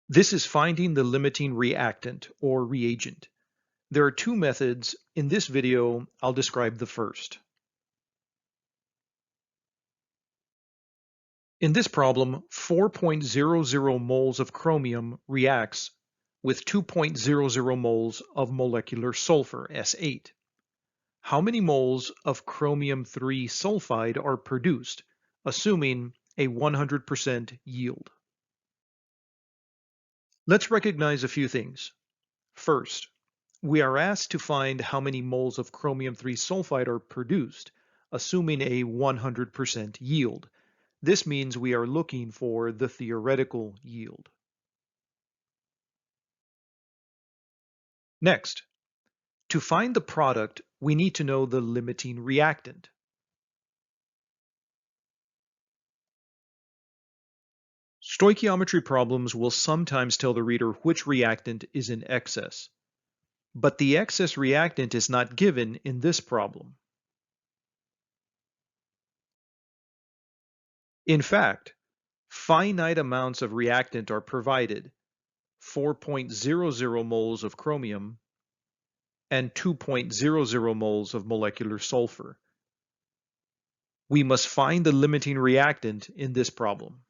This is finding the limiting reactant or reagent. There are two methods. In this video, I'll describe the first. In this problem, 4.00 moles of chromium reacts with 2.00 moles of molecular sulfur, S8. How many moles of chromium-3 sulfide are produced, assuming a 100% yield? Let's recognize a few things. First, we are asked to find how many moles of chromium-3 sulfide are produced, assuming a 100% yield. This means we are looking for the theoretical yield. Next, to find the product, we need to know the limiting reactant. Stoichiometry problems will sometimes tell the reader which reactant is in excess, but the excess reactant is not given in this problem. In fact, finite amounts of reactant are provided, 4.00 moles of chromium and 2.00 moles of molecular sulfur. We must find the limiting reactant in this problem.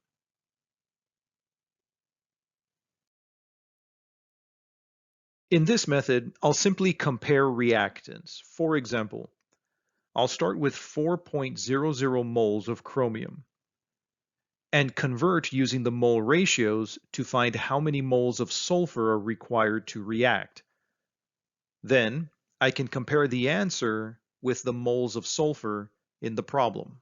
In this method, I'll simply compare reactants. For example, I'll start with 4.00 moles of chromium and convert using the mole ratios to find how many moles of sulfur are required to react. Then I can compare the answer with the moles of sulfur in the problem.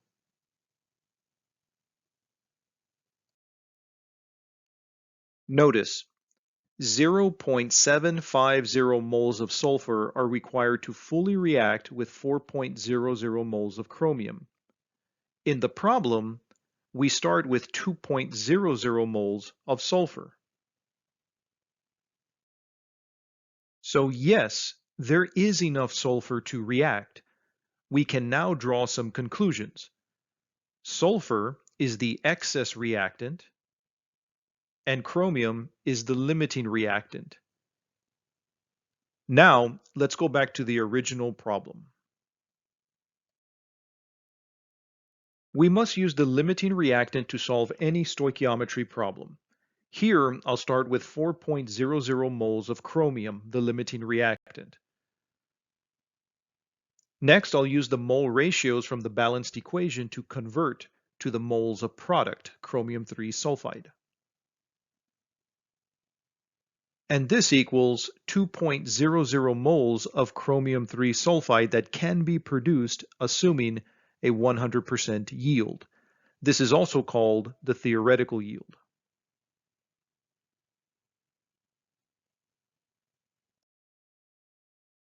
Notice 0.750 moles of sulfur are required to fully react with 4.00 moles of chromium. In the problem, we start with 2.00 moles of sulfur. So yes, there is enough sulfur to react. We can now draw some conclusions. Sulfur is the excess reactant, and chromium is the limiting reactant. Now, let's go back to the original problem. We must use the limiting reactant to solve any stoichiometry problem. Here, I'll start with 4.00 moles of chromium, the limiting reactant. Next, I'll use the mole ratios from the balanced equation to convert to the moles of product, chromium-3 sulfide. And this equals 2.00 moles of chromium-3 sulfide that can be produced assuming a 100% yield. This is also called the theoretical yield.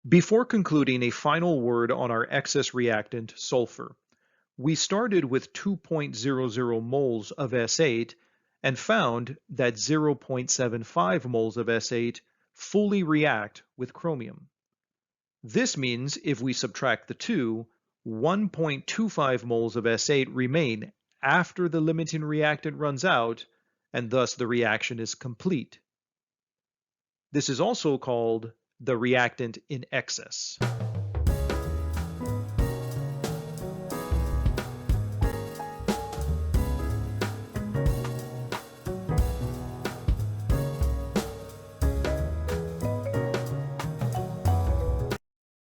Before concluding, a final word on our excess reactant, sulfur. We started with 2.00 moles of S8 and found that 0.75 moles of S8 fully react with chromium. This means if we subtract the two, 1.25 moles of S8 remain after the limiting reactant runs out, and thus the reaction is complete. This is also called the reactant in excess.